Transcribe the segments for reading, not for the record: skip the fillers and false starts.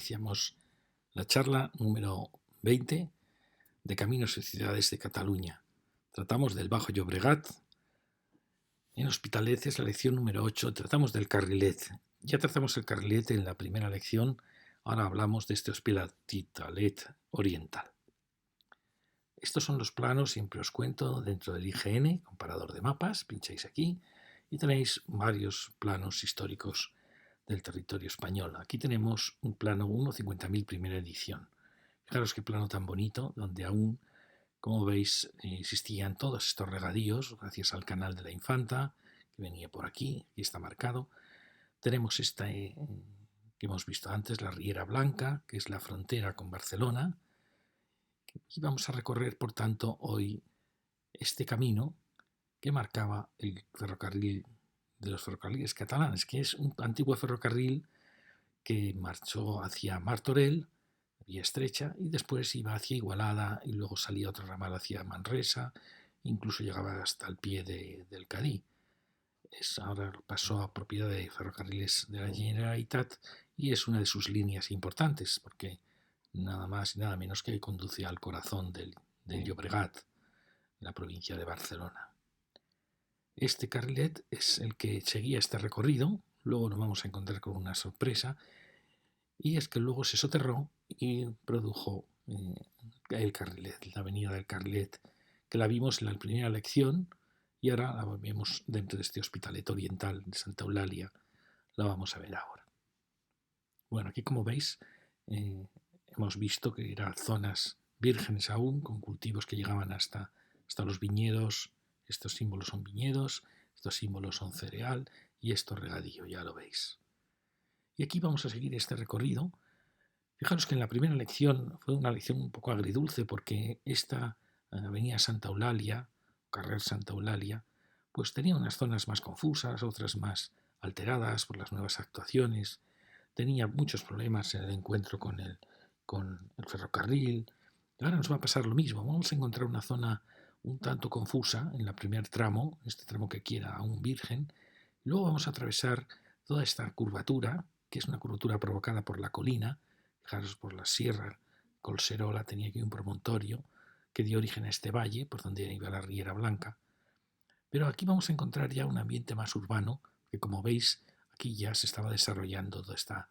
Iniciamos la charla número 20 de Caminos y Ciudades de Cataluña. Tratamos del Bajo Llobregat. En Hospitalet es la lección número 8. Tratamos del Carrilet. Ya tratamos el Carrilet en la primera lección. Ahora hablamos de este Hospitalet oriental. Estos son los planos, siempre os cuento, dentro del IGN, comparador de mapas. Pincháis aquí y tenéis varios planos históricos del territorio español. Aquí tenemos un plano 1.50.000 primera edición. Fijaros qué plano tan bonito, donde aún, como veis, existían todos estos regadíos gracias al canal de la Infanta, que venía por aquí, y está marcado. Tenemos esta que hemos visto antes, la Riera Blanca, que es la frontera con Barcelona. Y vamos a recorrer, por tanto, hoy este camino que marcaba el ferrocarril de los ferrocarriles catalanes, que es un antiguo ferrocarril que marchó hacia Martorell, vía estrecha, y después iba hacia Igualada y luego salía otro ramal hacia Manresa, incluso llegaba hasta el pie del Cadí. Ahora pasó a propiedad de Ferrocarriles de la Generalitat y es una de sus líneas importantes porque nada más y nada menos que conduce al corazón del Llobregat, la provincia de Barcelona. Este carrilet es el que seguía este recorrido. Luego nos vamos a encontrar con una sorpresa, y es que luego se soterró y produjo el Carrilet, la avenida del Carrilet, que la vimos en la primera lección y ahora la vemos dentro de este Hospitalet oriental de Santa Eulalia. La vamos a ver ahora. Bueno, aquí como veis hemos visto que eran zonas vírgenes aún, con cultivos que llegaban hasta los viñedos. Estos símbolos son viñedos, estos símbolos son cereal y esto regadío, ya lo veis. Y aquí vamos a seguir este recorrido. Fijaros que en la primera lección fue una lección un poco agridulce porque esta avenida Santa Eulalia, carrer Santa Eulalia, pues tenía unas zonas más confusas, otras más alteradas por las nuevas actuaciones. Tenía muchos problemas en el encuentro con el ferrocarril. Ahora nos va a pasar lo mismo. Vamos a encontrar una zona un tanto confusa en el primer tramo, este tramo que quiera aún virgen. Luego vamos a atravesar toda esta curvatura, que es una curvatura provocada por la colina. Fijaros, por la sierra Colserola tenía aquí un promontorio que dio origen a este valle, por donde iba la Riera Blanca. Pero aquí vamos a encontrar ya un ambiente más urbano, que como veis, aquí ya se estaba desarrollando toda esta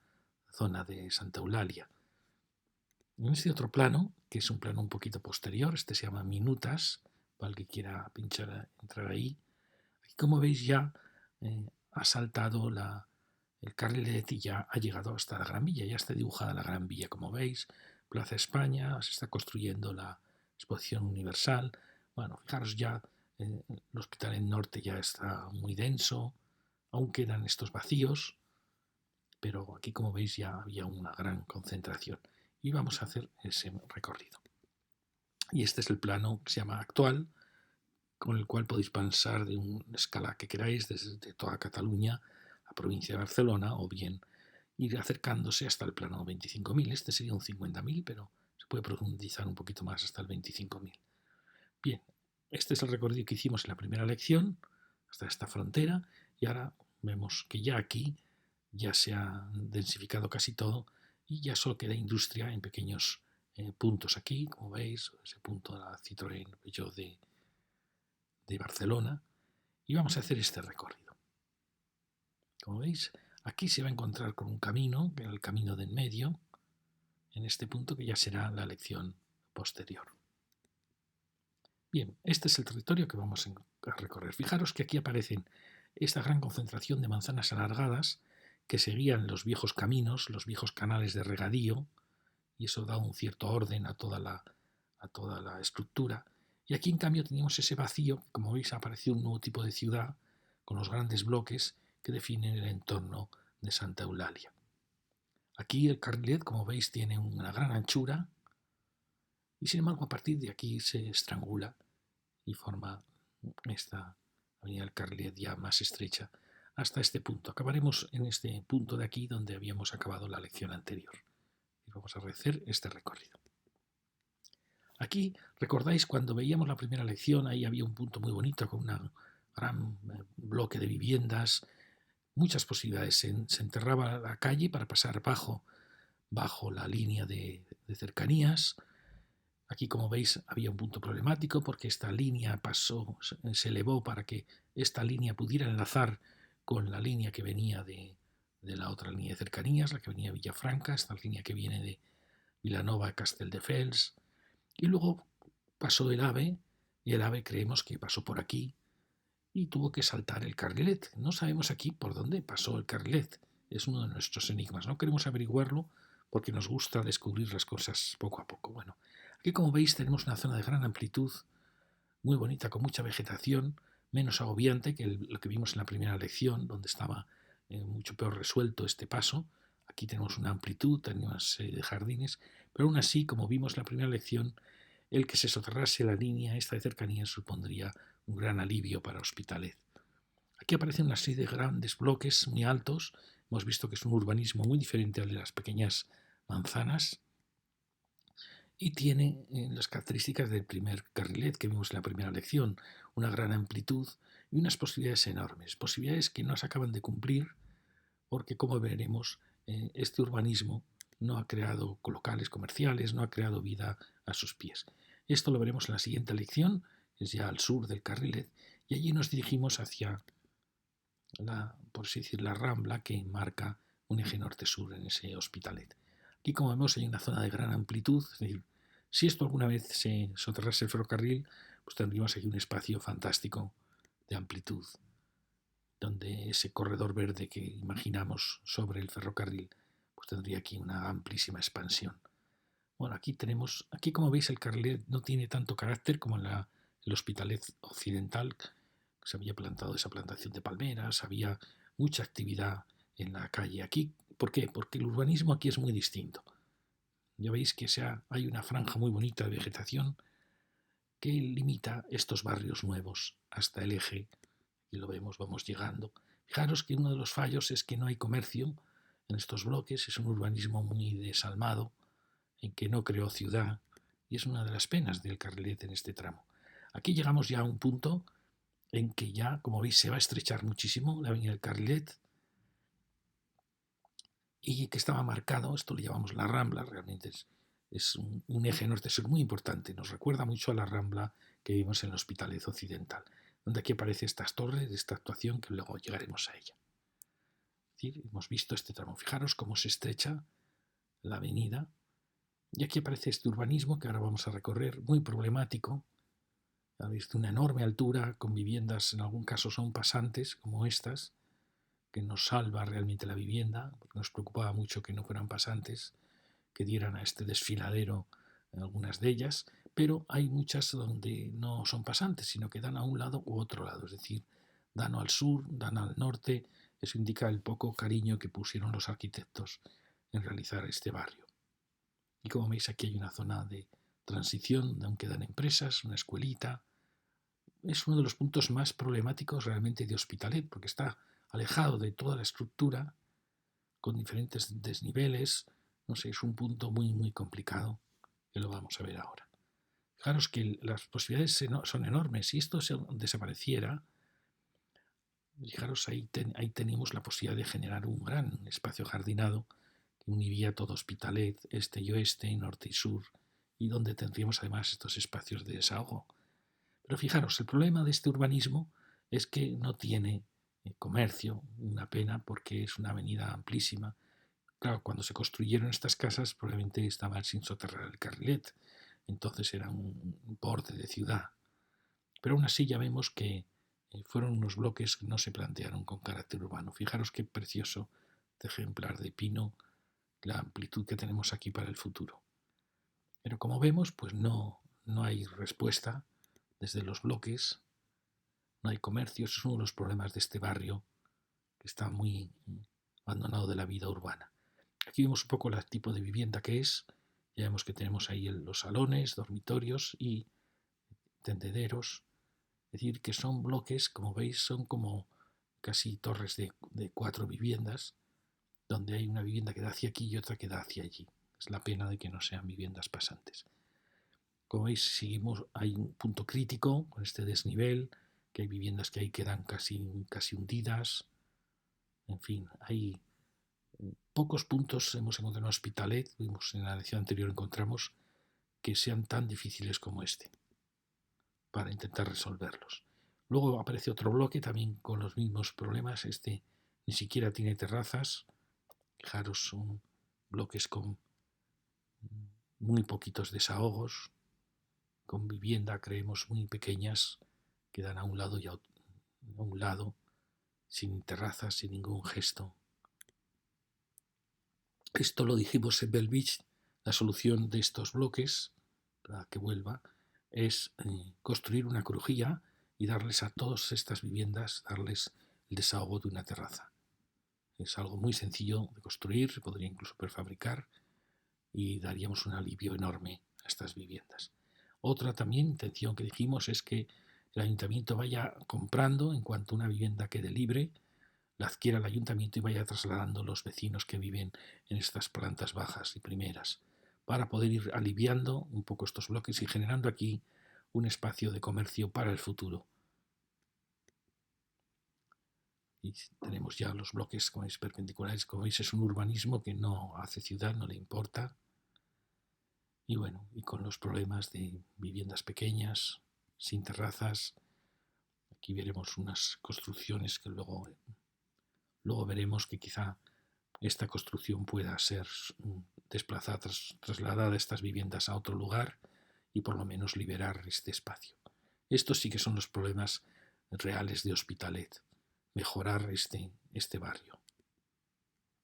zona de Santa Eulalia. En este otro plano, que es un plano un poquito posterior, este se llama Minutas, para el que quiera pinchar, entrar ahí. Aquí, como veis, ya ha saltado el Carrilet y ya ha llegado hasta la Gran Villa, ya está dibujada la Gran Villa, como veis, Plaza España, se está construyendo la Exposición Universal. Bueno, fijaros ya, el Hospitalet Norte ya está muy denso, aún quedan estos vacíos, pero aquí, como veis, ya había una gran concentración y vamos a hacer ese recorrido. Y este es el plano que se llama actual, con el cual podéis pasar de una escala que queráis desde toda Cataluña a provincia de Barcelona, o bien ir acercándose hasta el plano 25.000. Este sería un 50.000, pero se puede profundizar un poquito más hasta el 25.000. Bien, este es el recorrido que hicimos en la primera lección, hasta esta frontera, y ahora vemos que ya aquí ya se ha densificado casi todo y ya solo queda industria en pequeños puntos aquí, como veis, ese punto de la Citroën Peugeot de Barcelona, y vamos a hacer este recorrido. Como veis, aquí se va a encontrar con un camino, que era el camino de en medio, en este punto que ya será la lección posterior. Bien, este es el territorio que vamos a recorrer. Fijaros que aquí aparecen esta gran concentración de manzanas alargadas que seguían los viejos caminos, los viejos canales de regadío, y eso da un cierto orden a toda la estructura. Y aquí, en cambio, teníamos ese vacío, que, como veis, ha aparecido un nuevo tipo de ciudad con los grandes bloques que definen el entorno de Santa Eulalia. Aquí el Carrilet, como veis, tiene una gran anchura y, sin embargo, a partir de aquí se estrangula y forma esta avenida del Carrilet ya más estrecha hasta este punto. Acabaremos en este punto de aquí donde habíamos acabado la lección anterior. Y vamos a hacer este recorrido. Aquí, ¿recordáis cuando veíamos la primera lección? Ahí había un punto muy bonito con un gran bloque de viviendas, muchas posibilidades. Se enterraba la calle para pasar bajo bajo la línea de cercanías. Aquí, como veis, había un punto problemático porque esta línea se elevó para que esta línea pudiera enlazar con la línea que venía de la otra línea de cercanías, la que venía de Villafranca, esta línea que viene de Vilanova a Castelldefels. Y luego pasó el AVE, y el AVE creemos que pasó por aquí y tuvo que saltar el carrilet. No sabemos aquí por dónde pasó el carrilet. Es uno de nuestros enigmas. No queremos averiguarlo porque nos gusta descubrir las cosas poco a poco. Bueno, aquí como veis tenemos una zona de gran amplitud, muy bonita, con mucha vegetación, menos agobiante que lo que vimos en la primera lección, donde estaba mucho peor resuelto este paso. Aquí tenemos una amplitud, tenemos una serie de jardines, pero aún así, como vimos en la primera lección, el que se soterrase la línea esta de cercanía supondría un gran alivio para Hospitalet. Aquí aparecen una serie de grandes bloques muy altos. Hemos visto que es un urbanismo muy diferente al de las pequeñas manzanas y tiene las características del primer carrilet que vimos en la primera lección, una gran amplitud y unas posibilidades enormes, posibilidades que no se acaban de cumplir porque, como veremos, este urbanismo no ha creado locales comerciales, no ha creado vida a sus pies. Esto lo veremos en la siguiente lección, es ya al sur del carrilet, y allí nos dirigimos hacia por así decir, la rambla que marca un eje norte-sur en ese Hospitalet. Aquí, como vemos, hay una zona de gran amplitud, es decir, si esto alguna vez se soterrase el ferrocarril, pues tendríamos aquí un espacio fantástico de amplitud, donde ese corredor verde que imaginamos sobre el ferrocarril, pues tendría aquí una amplísima expansión. Bueno, aquí como veis el carrilet no tiene tanto carácter como en el Hospitalet occidental, que se había plantado esa plantación de palmeras, había mucha actividad en la calle. Aquí, ¿por qué? Porque el urbanismo aquí es muy distinto. Ya veis que hay una franja muy bonita de vegetación que limita estos barrios nuevos hasta el eje, y lo vemos, vamos llegando. Fijaros que uno de los fallos es que no hay comercio en estos bloques, es un urbanismo muy desalmado, en que no creó ciudad, y es una de las penas del carrilet en este tramo. Aquí llegamos ya a un punto en que ya, como veis, se va a estrechar muchísimo la avenida del Carrilet y que estaba marcado, esto le llamamos la Rambla, realmente es un eje norte-sur muy importante, nos recuerda mucho a la Rambla que vimos en el Hospitalet Occidental, donde aquí aparecen estas torres de esta actuación que luego llegaremos a ella. Es decir, hemos visto este tramo, fijaros cómo se estrecha la avenida, y aquí aparece este urbanismo que ahora vamos a recorrer, muy problemático, de una enorme altura, con viviendas, en algún caso son pasantes, como estas, que nos salva realmente la vivienda, porque nos preocupaba mucho que no fueran pasantes, que dieran a este desfiladero en algunas de ellas, pero hay muchas donde no son pasantes, sino que dan a un lado u otro lado, es decir, dan al sur, dan al norte. Eso indica el poco cariño que pusieron los arquitectos en realizar este barrio. Y como veis, aquí hay una zona de transición, donde aún quedan empresas, una escuelita. Es uno de los puntos más problemáticos realmente de Hospitalet, porque está alejado de toda la estructura, con diferentes desniveles. No sé, es un punto muy, muy complicado, que lo vamos a ver ahora. Fijaros que las posibilidades son enormes. Si esto desapareciera, fijaros, ahí tenemos la posibilidad de generar un gran espacio jardinado que uniría todo Hospitalet, este y oeste, norte y sur, y donde tendríamos además estos espacios de desahogo. Pero fijaros, el problema de este urbanismo es que no tiene comercio, una pena porque es una avenida amplísima. Claro, cuando se construyeron estas casas probablemente estaban sin soterrar el carrilet, entonces era un borde de ciudad. Pero aún así ya vemos que fueron unos bloques que no se plantearon con carácter urbano. Fijaros qué precioso este ejemplar de pino, la amplitud que tenemos aquí para el futuro. Pero como vemos, pues no hay respuesta desde los bloques, no hay comercio. Eso es uno de los problemas de este barrio que está muy abandonado de la vida urbana. Aquí vemos un poco el tipo de vivienda que es. Ya vemos que tenemos ahí los salones, dormitorios y tendederos. Es decir, que son bloques, como veis, son como casi torres de 4 viviendas, donde hay una vivienda que da hacia aquí y otra que da hacia allí. Es la pena de que no sean viviendas pasantes. Como veis, hay un punto crítico con este desnivel, que hay viviendas que ahí quedan casi hundidas. En fin, hay Pocos puntos hemos encontrado en Hospitalet, vimos en la lección anterior, encontramos que sean tan difíciles como este, para intentar resolverlos. Luego aparece otro bloque también con los mismos problemas. Este ni siquiera tiene terrazas. Fijaros, son bloques con muy poquitos desahogos, con vivienda, creemos, muy pequeñas, que dan a un lado y a un lado, sin terrazas, sin ningún gesto. Esto lo dijimos en Belvich, la solución de estos bloques, para que vuelva, es construir una crujía y darles a todas estas viviendas, darles el desahogo de una terraza. Es algo muy sencillo de construir, se podría incluso prefabricar y daríamos un alivio enorme a estas viviendas. Otra también intención que dijimos es que el ayuntamiento vaya comprando, en cuanto una vivienda quede libre, la adquiera el ayuntamiento y vaya trasladando los vecinos que viven en estas plantas bajas y primeras, para poder ir aliviando un poco estos bloques y generando aquí un espacio de comercio para el futuro. Y tenemos ya los bloques, como veis, perpendiculares. Como veis, es un urbanismo que no hace ciudad, no le importa. Y bueno, y con los problemas de viviendas pequeñas, sin terrazas. Aquí veremos unas construcciones que luego veremos que quizá esta construcción pueda ser desplazada, trasladada estas viviendas a otro lugar y por lo menos liberar este espacio. Estos sí que son los problemas reales de Hospitalet, mejorar este barrio.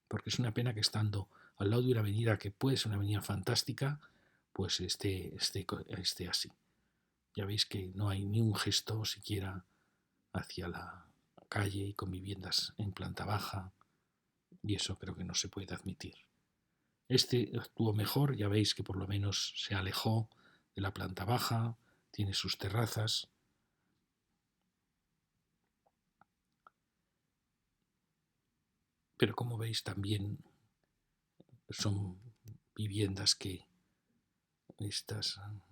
Porque es una pena que estando al lado de una avenida que puede ser una avenida fantástica, pues esté así. Ya veis que no hay ni un gesto siquiera hacia la calle y con viviendas en planta baja, y eso creo que no se puede admitir. Este actuó mejor, ya veis que por lo menos se alejó de la planta baja, tiene sus terrazas. Pero como veis también son viviendas que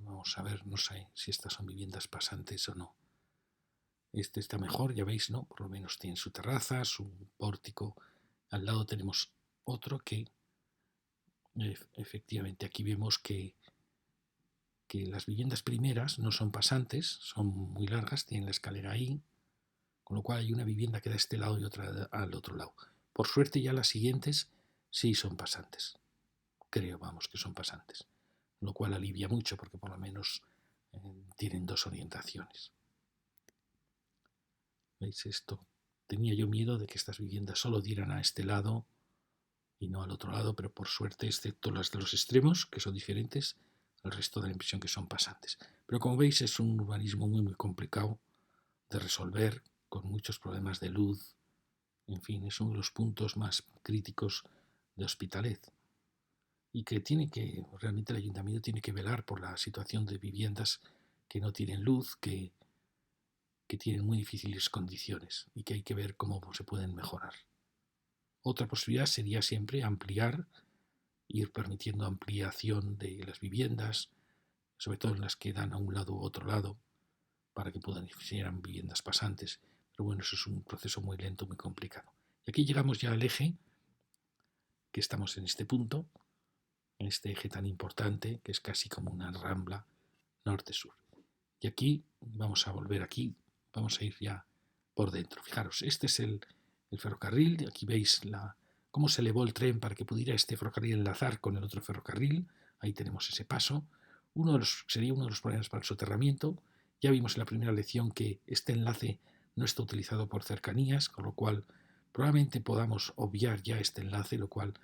vamos a ver, no sé si estas son viviendas pasantes o no. Este está mejor, ya veis, ¿no? Por lo menos tiene su terraza, su pórtico. Al lado tenemos otro que efectivamente aquí vemos que las viviendas primeras no son pasantes, son muy largas, tienen la escalera ahí, con lo cual hay una vivienda que da a este lado y otra al otro lado. Por suerte ya las siguientes sí son pasantes. Creo, vamos, que son pasantes. Lo cual alivia mucho porque por lo menos tienen dos orientaciones. ¿Veis esto? Tenía yo miedo de que estas viviendas solo dieran a este lado y no al otro lado, pero por suerte, excepto las de los extremos, que son diferentes, el resto da la impresión que son pasantes. Pero como veis es un urbanismo muy complicado de resolver, con muchos problemas de luz. En fin, es uno de los puntos más críticos de Hospitalet y que realmente el ayuntamiento tiene que velar por la situación de viviendas que no tienen luz, que tienen muy difíciles condiciones y que hay que ver cómo se pueden mejorar. Otra posibilidad sería siempre ampliar, ir permitiendo ampliación de las viviendas, sobre todo en las que dan a un lado u otro lado, para que puedan ser viviendas pasantes. Pero bueno, eso es un proceso muy lento, muy complicado. Y aquí llegamos ya al eje, que estamos en este punto, en este eje tan importante, que es casi como una rambla norte-sur. Y aquí, vamos a volver aquí, vamos a ir ya por dentro. Fijaros, este es el ferrocarril, aquí veis cómo se elevó el tren para que pudiera este ferrocarril enlazar con el otro ferrocarril, ahí tenemos ese paso. Sería uno de los problemas para el soterramiento. Ya vimos en la primera lección que este enlace no está utilizado por cercanías, con lo cual probablemente podamos obviar ya este enlace, lo cual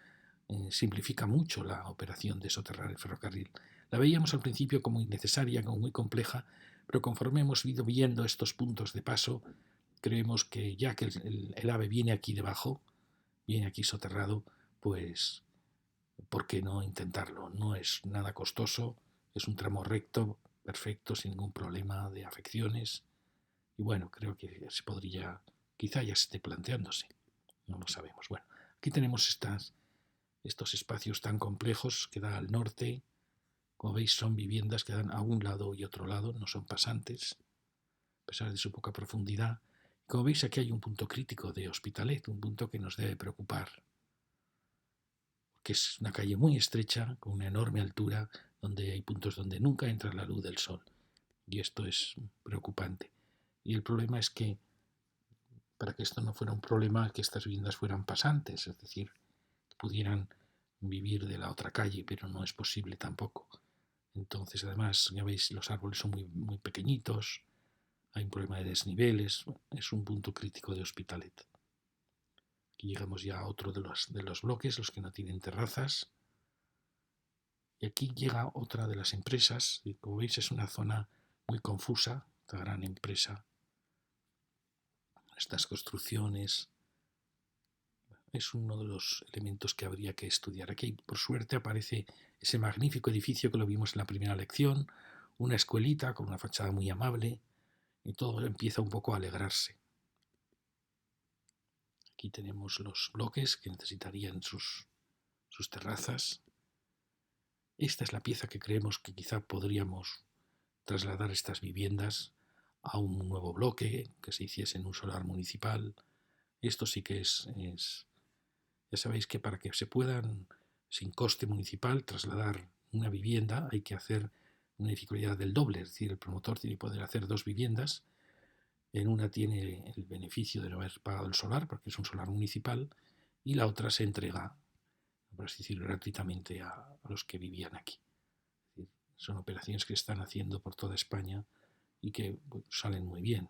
simplifica mucho la operación de soterrar el ferrocarril. La veíamos al principio como innecesaria, como muy compleja, pero conforme hemos ido viendo estos puntos de paso, creemos que ya que el AVE viene aquí debajo, viene aquí soterrado, pues ¿por qué no intentarlo? No es nada costoso, es un tramo recto, perfecto, sin ningún problema de afecciones. Y bueno, creo que se podría, quizá ya esté planteándose, no lo sabemos. Bueno, aquí tenemos estos espacios tan complejos que da al norte. Como veis, son viviendas que dan a un lado y otro lado, no son pasantes, a pesar de su poca profundidad. Como veis, aquí hay un punto crítico de Hospitalet, un punto que nos debe preocupar. porque es una calle muy estrecha, con una enorme altura, donde hay puntos donde nunca entra la luz del sol. Y esto es preocupante. Y el problema es que, para que esto no fuera un problema, que estas viviendas fueran pasantes, es decir, que pudieran vivir de la otra calle, pero no es posible tampoco. Entonces, además, ya veis, los árboles son muy pequeñitos, hay un problema de desniveles, es un punto crítico de Hospitalet. Aquí llegamos ya a otro de los bloques, los que no tienen terrazas. Y aquí llega otra de las empresas, y como veis es una zona muy confusa, esta gran empresa, estas construcciones. Es uno de los elementos que habría que estudiar. Aquí, por suerte, aparece ese magnífico edificio que lo vimos en la primera lección, una escuelita con una fachada muy amable, y todo empieza un poco a alegrarse. Aquí tenemos los bloques que necesitarían sus terrazas. Esta es la pieza que creemos que quizá podríamos trasladar estas viviendas a un nuevo bloque, que se hiciese en un solar municipal. Esto sí que es ya sabéis que para que se puedan, sin coste municipal, trasladar una vivienda, hay que hacer una dificultad del doble, es decir, el promotor tiene que poder hacer dos viviendas. En una tiene el beneficio de no haber pagado el solar, porque es un solar municipal, y la otra se entrega, por así decirlo, gratuitamente a los que vivían aquí. Es decir, son operaciones que están haciendo por toda España y que salen muy bien.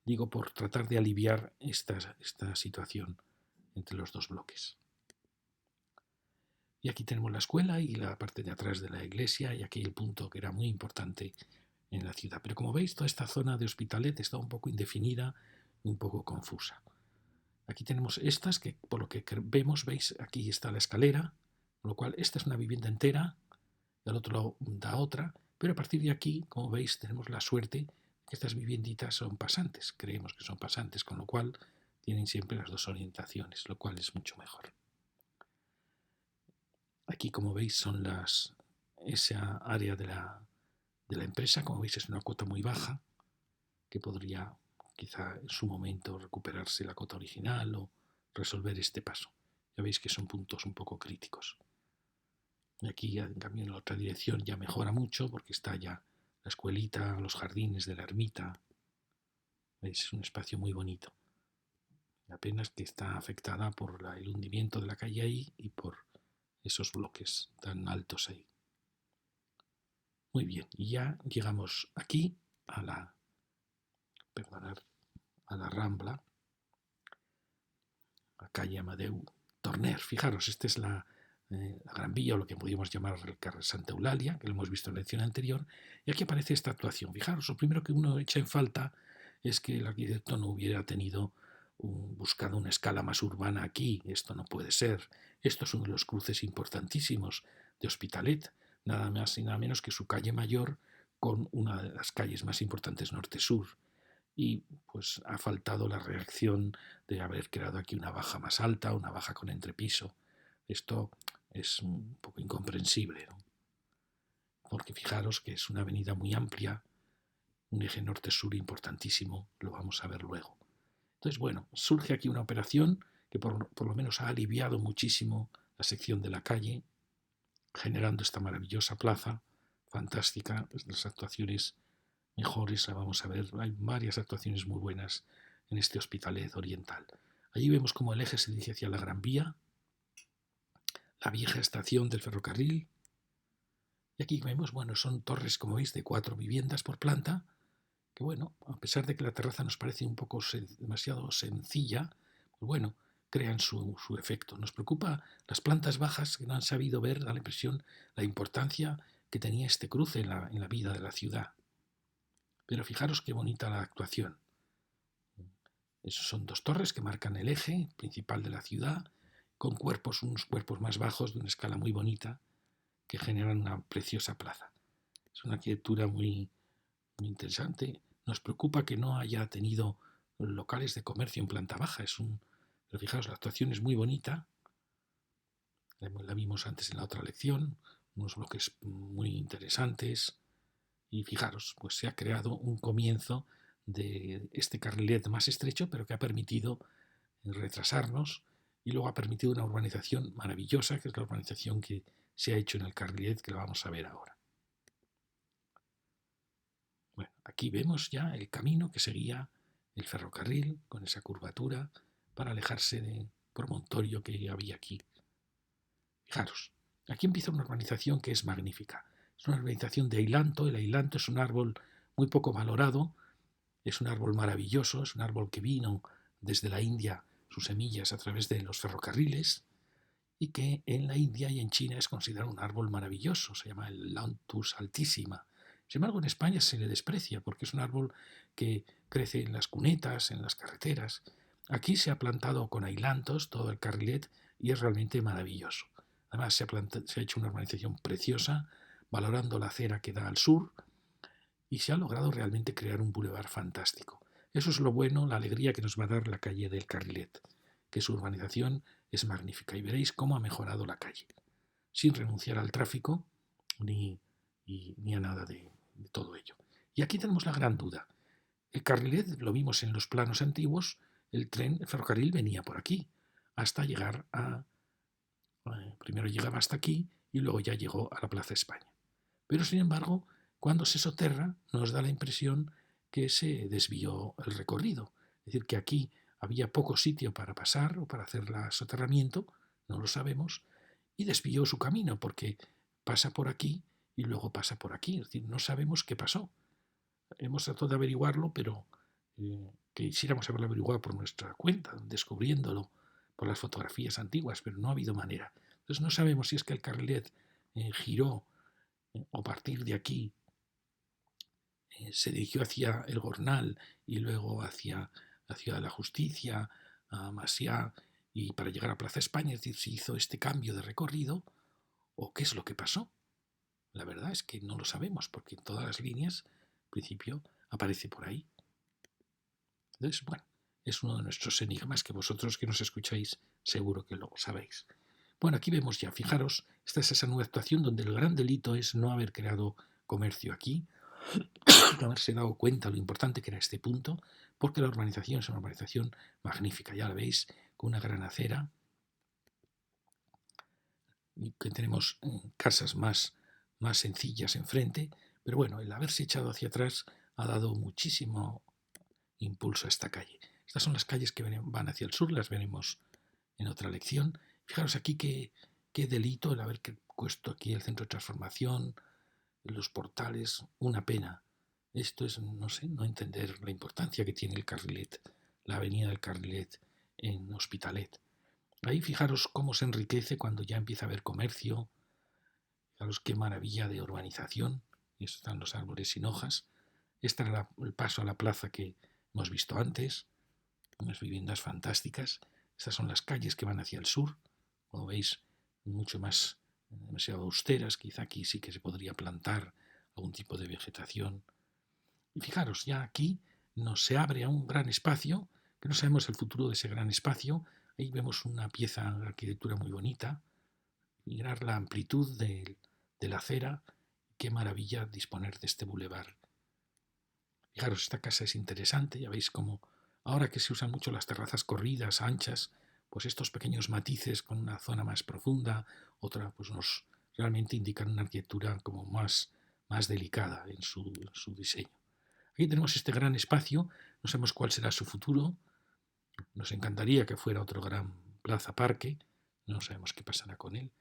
Digo, por tratar de aliviar esta situación entre los dos bloques. Y aquí tenemos la escuela y la parte de atrás de la iglesia, y aquí el punto que era muy importante en la ciudad. Pero como veis, toda esta zona de Hospitalet está un poco indefinida y un poco confusa. Aquí tenemos estas, que por lo que vemos, veis, aquí está la escalera, con lo cual esta es una vivienda entera, y al otro lado da otra, pero a partir de aquí, como veis, tenemos la suerte que estas vivienditas son pasantes, creemos que son pasantes, con lo cual tienen siempre las dos orientaciones, lo cual es mucho mejor. Aquí, como veis, son esa área de la empresa. Como veis, es una cota muy baja, que podría quizá en su momento recuperarse la cota original o resolver este paso. Ya veis que son puntos un poco críticos. Y aquí, ya, en cambio, en la otra dirección ya mejora mucho, porque está ya la escuelita, los jardines de la ermita. ¿Veis? Es un espacio muy bonito. Apenas que está afectada por el hundimiento de la calle ahí y por esos bloques tan altos ahí. Muy bien, y ya llegamos aquí a la Rambla, la calle Amadeu Torner. Fijaros, esta es la Gran Vía, o lo que podríamos llamar el carrer Santa Eulalia, que lo hemos visto en la lección anterior, y aquí aparece esta actuación. Fijaros, lo primero que uno echa en falta es que el arquitecto no hubiera buscado una escala más urbana aquí. Esto no puede ser. Esto es uno de los cruces importantísimos de Hospitalet, nada más y nada menos que su calle mayor con una de las calles más importantes norte-sur. Y pues ha faltado la reacción de haber creado aquí una baja más alta, una baja con entrepiso. Esto es un poco incomprensible, ¿no? Porque fijaros que es una avenida muy amplia, un eje norte-sur importantísimo, lo vamos a ver luego. Entonces, bueno, surge aquí una operación que por lo menos ha aliviado muchísimo la sección de la calle, generando esta maravillosa plaza, fantástica. Las actuaciones mejores la vamos a ver. Hay varias actuaciones muy buenas en este Hospitalet oriental. Allí vemos como el eje se dirige hacia la Gran Vía, la vieja estación del ferrocarril. Y aquí vemos, bueno, son torres, como veis, de 4 viviendas por planta, que bueno, a pesar de que la terraza nos parece un poco demasiado sencilla, pues bueno, crean su efecto. Nos preocupa las plantas bajas que no han sabido ver, da la impresión, la importancia que tenía este cruce en la vida de la ciudad. Pero fijaros qué bonita la actuación. Esos son 2 torres que marcan el eje principal de la ciudad, con unos cuerpos más bajos de una escala muy bonita, que generan una preciosa plaza. Es una arquitectura muy interesante. Nos preocupa que no haya tenido locales de comercio en planta baja. Pero fijaos, la actuación es muy bonita. La vimos antes en la otra lección. Unos bloques muy interesantes. Y fijaros, pues se ha creado un comienzo de este carrilet más estrecho, pero que ha permitido retrasarnos y luego ha permitido una urbanización maravillosa, que es la urbanización que se ha hecho en el Carrilet, que la vamos a ver ahora. Bueno, aquí vemos ya el camino que seguía el ferrocarril con esa curvatura para alejarse de Promontorio que había aquí. Fijaros, aquí empieza una urbanización que es magnífica. Es una urbanización de ailanto. El ailanto es un árbol muy poco valorado, es un árbol maravilloso, es un árbol que vino desde la India, sus semillas a través de los ferrocarriles, y que en la India y en China es considerado un árbol maravilloso, se llama el Lantus altissima. Sin embargo, en España se le desprecia porque es un árbol que crece en las cunetas, en las carreteras. Aquí se ha plantado con ailantos todo el Carrilet y es realmente maravilloso. Además, se ha hecho una urbanización preciosa, valorando la acera que da al sur, y se ha logrado realmente crear un bulevar fantástico. Eso es lo bueno, la alegría que nos va a dar la calle del Carrilet, que su urbanización es magnífica y veréis cómo ha mejorado la calle, sin renunciar al tráfico ni a nada de todo ello. Y aquí tenemos la gran duda. El Carrilet lo vimos en los planos antiguos, el ferrocarril venía por aquí, hasta llegar a... primero llegaba hasta aquí y luego ya llegó a la Plaza España. Pero sin embargo, cuando se soterra, nos da la impresión que se desvió el recorrido. Es decir, que aquí había poco sitio para pasar o para hacer el soterramiento, no lo sabemos, y desvió su camino porque pasa por aquí y luego pasa por aquí. Es decir, no sabemos qué pasó. Hemos tratado de averiguarlo, pero quisiéramos haberlo averiguado por nuestra cuenta, descubriéndolo por las fotografías antiguas, pero no ha habido manera. Entonces no sabemos si es que el Carrilet giró o a partir de aquí se dirigió hacia el Gornal y luego hacia la Ciudad de la Justicia, a Macià, y para llegar a Plaza España, es decir, si hizo este cambio de recorrido o qué es lo que pasó. La verdad es que no lo sabemos porque en todas las líneas, al principio, aparece por ahí. Entonces, bueno, es uno de nuestros enigmas que vosotros que nos escucháis seguro que lo sabéis. Bueno, aquí vemos ya, fijaros, esta es esa nueva actuación donde el gran delito es no haber creado comercio aquí, no haberse dado cuenta de lo importante que era este punto, porque la urbanización es una urbanización magnífica, ya la veis, con una gran acera, y que tenemos casas más sencillas enfrente, pero bueno, el haberse echado hacia atrás ha dado muchísimo impulso a esta calle. Estas son las calles que van hacia el sur, las veremos en otra lección. Fijaros aquí qué delito el haber puesto aquí el centro de transformación, los portales, una pena. Esto es, no sé, no entender la importancia que tiene el Carrilet, la avenida del Carrilet en Hospitalet. Ahí fijaros cómo se enriquece cuando ya empieza a haber comercio. Fijaros qué maravilla de urbanización. Y están los árboles sin hojas. Este era el paso a la plaza que hemos visto antes. Unas viviendas fantásticas. Estas son las calles que van hacia el sur. Como veis, mucho más demasiado austeras. Quizá aquí sí que se podría plantar algún tipo de vegetación. Y fijaros, ya aquí se abre a un gran espacio, que no sabemos el futuro de ese gran espacio. Ahí vemos una pieza de arquitectura muy bonita. Mirar la amplitud de la acera. Qué maravilla disponer de este bulevar. Fijaros, esta casa es interesante, ya veis cómo ahora que se usan mucho las terrazas corridas, anchas, pues estos pequeños matices con una zona más profunda, otra pues nos realmente indican una arquitectura como más delicada en su diseño. Aquí tenemos este gran espacio, no sabemos cuál será su futuro, nos encantaría que fuera otro gran plaza parque, no sabemos qué pasará con él,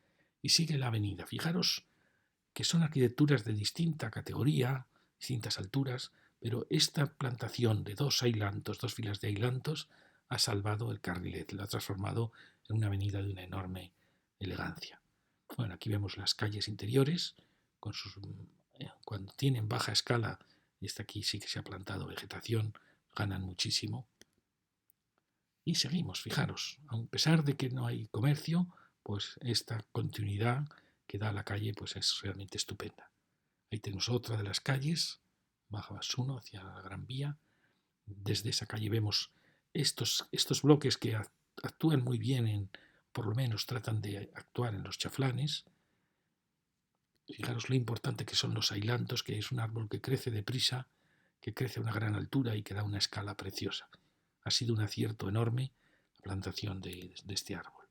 y sigue la avenida. Fijaros que son arquitecturas de distinta categoría, distintas alturas, pero esta plantación de dos filas de ailantos, ha salvado el Carrilet, lo ha transformado en una avenida de una enorme elegancia. Bueno, aquí vemos las calles interiores, cuando tienen baja escala, y esta aquí sí que se ha plantado vegetación, ganan muchísimo. Y seguimos, fijaros, a pesar de que no hay comercio, pues esta continuidad que da a la calle pues es realmente estupenda. Ahí tenemos otra de las calles, baja Basuno hacia la Gran Vía. Desde esa calle vemos estos bloques que actúan muy bien, por lo menos tratan de actuar en los chaflanes. Fijaros lo importante que son los ailantos, que es un árbol que crece deprisa, que crece a una gran altura y que da una escala preciosa. Ha sido un acierto enorme la plantación de este árbol.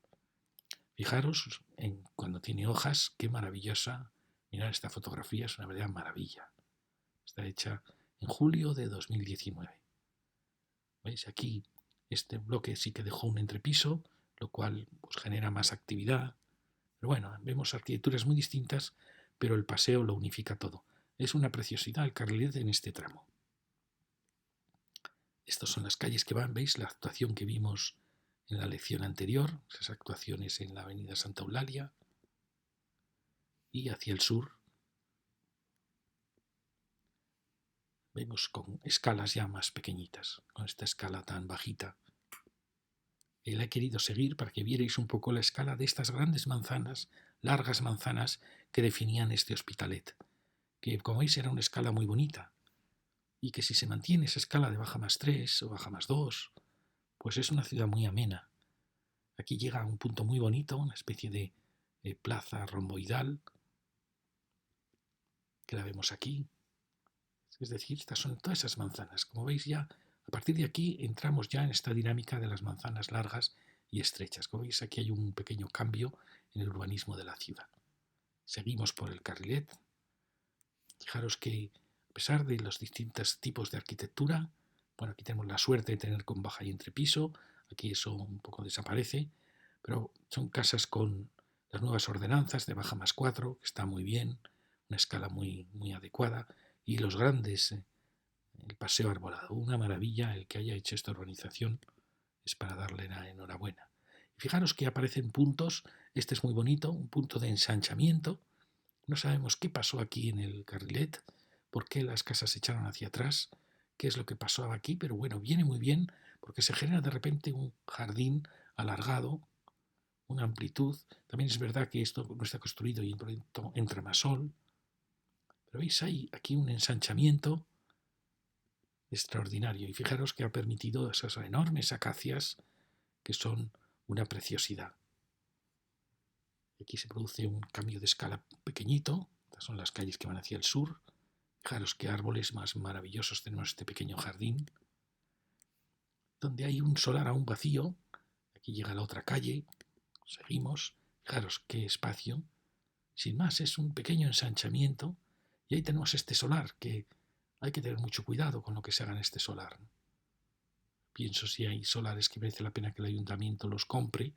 Fijaros cuando tiene hojas, qué maravillosa. Mirad esta fotografía, es una verdadera maravilla. Está hecha en julio de 2019. ¿Veis? Aquí este bloque sí que dejó un entrepiso, lo cual pues, genera más actividad. Pero bueno, vemos arquitecturas muy distintas, pero el paseo lo unifica todo. Es una preciosidad el carrilet en este tramo. Estas son las calles que van, ¿veis? La actuación que vimos en la lección anterior, esas actuaciones en la avenida Santa Eulalia. Y hacia el sur vemos con escalas ya más pequeñitas, con esta escala tan bajita. La he querido seguir para que vierais un poco la escala de estas grandes manzanas, largas manzanas que definían este Hospitalet, que como veis era una escala muy bonita, y que si se mantiene esa escala de baja más 3 o baja más 2, pues es una ciudad muy amena. Aquí llega a un punto muy bonito, una especie de plaza romboidal, que la vemos aquí. Es decir, estas son todas esas manzanas. Como veis ya, a partir de aquí entramos ya en esta dinámica de las manzanas largas y estrechas. Como veis, aquí hay un pequeño cambio en el urbanismo de la ciudad. Seguimos por el carrilet. Fijaros que, a pesar de los distintos tipos de arquitectura, bueno, aquí tenemos la suerte de tener con baja y entrepiso, aquí eso un poco desaparece, pero son casas con las nuevas ordenanzas de baja más 4, que está muy bien, una escala muy, muy adecuada, y los grandes, el paseo arbolado, una maravilla el que haya hecho esta urbanización, es para darle la enhorabuena. Y fijaros que aparecen puntos, este es muy bonito, un punto de ensanchamiento, no sabemos qué pasó aquí en el carrilet, por qué las casas se echaron hacia atrás, qué es lo que pasó aquí, pero bueno, viene muy bien porque se genera de repente un jardín alargado, una amplitud. También es verdad que esto no está construido y pronto entra más sol. Pero veis, hay aquí un ensanchamiento extraordinario y fijaros que ha permitido esas enormes acacias que son una preciosidad. Aquí se produce un cambio de escala pequeñito. Estas son las calles que van hacia el sur. Fijaros qué árboles más maravillosos tenemos este pequeño jardín, donde hay un solar aún vacío. Aquí llega la otra calle. Seguimos. Fijaros qué espacio. Sin más, es un pequeño ensanchamiento. Y ahí tenemos este solar, que hay que tener mucho cuidado con lo que se haga en este solar. Pienso si hay solares que merece la pena que el ayuntamiento los compre,